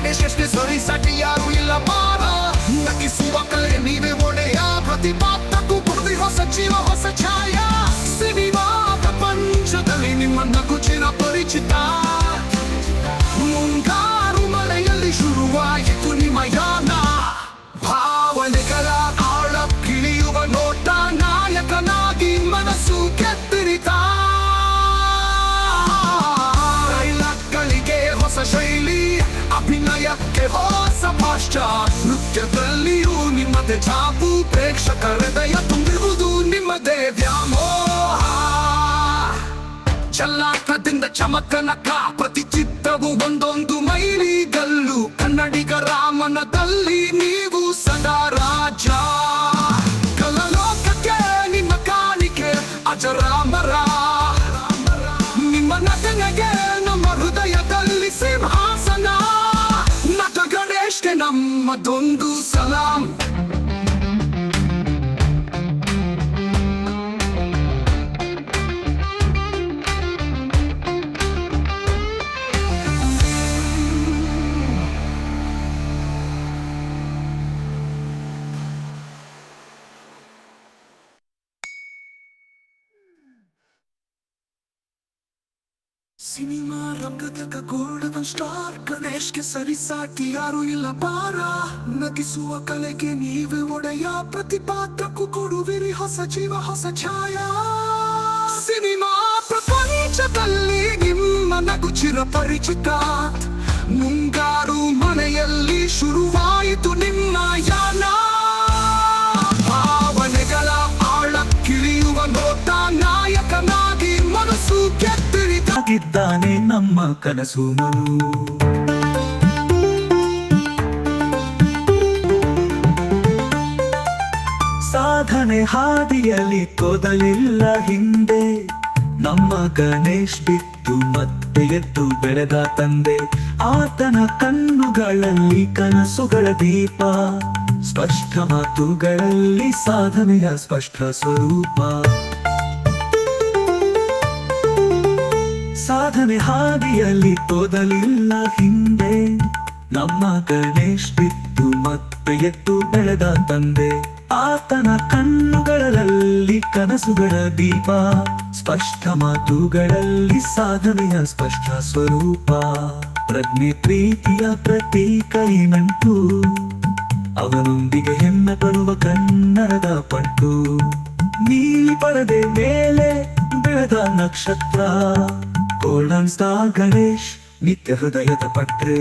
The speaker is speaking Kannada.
ಗಣೇಶಕ್ಕೆ ಸರಿಸಾಟಿ ಯಾರು ಇಲ್ಲ ಬಾರ ನಗಿಸುವ ಕಲೆ ನೀವೇ ಒಡೆಯ ಪ್ರತಿಭಾತ್ತಕ್ಕೂ ಕೊಡುವೆ ಹೊಸ ಜೀವ ಹೊಸ ಛಾಯ ಸಿನಿಮಾ ಪ್ರಪಂಚದಲ್ಲಿ ನಿಮ್ಮ ನಗು ಚಿರ ಪರಿಚಿತ ಮುಂಗಾರು ಮಳೆಯಲ್ಲಿ ಶುರುವಾಯಿತು ನಿಮ್ಮ ಯಾನ ಭಾವನೆಗಳ ಆಳ ಕಿಳಿಯುವ ನೋಟ ನಾಯಕನಾಗಿ ಮನಸ್ಸು ಕೆತ್ತಿರಿತ ಡೈಲಾಗ್ಗಳಿಗೆ ಹೊಸ ಶೈಲಿ ಅಭಿನಯಕ್ಕೆ ಹೊಸ ಭಾಷಾ ನೃತ್ಯದಲ್ಲಿಯೂ ನಿಮ್ಮದೇ ಛಾಪು ಪ್ರೇಕ್ಷಕರ ಹೃದಯ ತುಂಬಿರುವುದು ನಿಮ್ಮದೇ ವ್ಯಾಮೋಹ ಚಲ್ಲಾಟದಿಂದ ಚಮಕನಕ ಪ್ರತಿ ಚಿತ್ತವು ಒಂದೊಂದು ಮೈಲಿಗಲ್ಲು ಕನ್ನಡಿಗರ ಮನದಲ್ಲಿ ನೀವು ಸದಾ ರಾಜ ಕಲಲೋಕಕ್ಕೆ ನಿಮ್ಮ ಕಾಣಿಕೆ ಅಜರಾಮರ ನಿಮ್ಮ ನಟನೆಗೆ ನಮ್ಮ ಹೃದಯದಲ್ಲಿ ಸಿಂಹಾಸನ ನಟ ಗಣೇಶ್ಗೆ ನಮ್ಮದೊಂದು ಸಲಾಂ ಸಿನಿಮಾ ರಂಗದ ಗೋಲ್ಡನ್ ಸ್ಟಾರ್ ಗಣೇಶ್ಗೆ ಸರಿಸಾಟಿ ಯಾರು ಇಲ್ಲ ಬಾರ ನಗಿಸುವ ಕಲೆಗೆ ನೀವೇ ಒಡೆಯ ಪ್ರತಿಪಾತ್ರಕ್ಕೂ ಕೊಡುವಿರಿ ಹೊಸ ಜೀವ ಹೊಸ ಛಾಯ ಸಿನಿಮಾ ಪ್ರಪಂಚದಲ್ಲಿ ನಿಮ್ಮ ನಗು ಚಿರ ಪರಿಚಿತ ಮುಂಗಾರು ಮನೆಯಲ್ಲಿ ಶುರುವಾಯಿತು ನಿಮ್ಮ ಯಾನ ಭಾವನೆಗಳ ಆಳ ಕಿಳಿಯುವ ನೋಟ ನಾಯಕನಾಗಿ ಮನಸ್ಸು ಕೆತ್ತಿರಿತಾಗಿದ್ದಾನೆ ನಮ್ಮ ಕನಸು ಸಾಧನೆ ಹಾದಿಯಲ್ಲಿ ತೊದಲಿಲ್ಲ ಹಿಂದೆ ನಮ್ಮ ಗಣೇಶ್ ಬಿಟ್ಟು ಮತ್ತೆ ಎದ್ದು ಬೆಳೆದ ತಂದೆ ಆತನ ಕಣ್ಣುಗಳಲ್ಲಿ ಕನಸುಗಳ ದೀಪ ಸ್ಪಷ್ಟ ಮಾತುಗಳಲ್ಲಿ ಸಾಧನೆಯ ಸ್ಪಷ್ಟ ಸ್ವರೂಪ ಸಾಧನೆ ಹಾದಿಯಲ್ಲಿ ತೊದಲಿಲ್ಲ ಹಿಂದೆ ನಮ್ಮ ಗಣೇಶ್ ಬಿಟ್ಟು ಮತ್ತೆ ಎದ್ದು ಬೆಳೆದ ತಂದೆ ಆತನ ಕಣ್ಣುಗಳಲ್ಲಿ ಕನಸುಗಳ ದೀಪ ಸ್ಪಷ್ಟ ಮಾತುಗಳಲ್ಲಿ ಸಾಧನೆಯ ಸ್ಪಷ್ಟ ಸ್ವರೂಪ ಪ್ರಜ್ಞೆ ಪ್ರೀತಿಯ ಪ್ರತೀಕ ಈ ನಂಟು ಅವನೊಂದಿಗೆ ಹೆಮ್ಮೆ ಪಡುವ ಕನ್ನಡದ ಪಟ್ಟು ನೀಲಿ ಪರದೆ ಮೇಲೆ ಬೆಳೆದ ನಕ್ಷತ್ರ ಗೋಲ್ಡನ್ ಸ್ಟಾರ್ ಗಣೇಶ್ ನಿತ್ಯ ಹೃದಯದ ಪಟ್ರೆ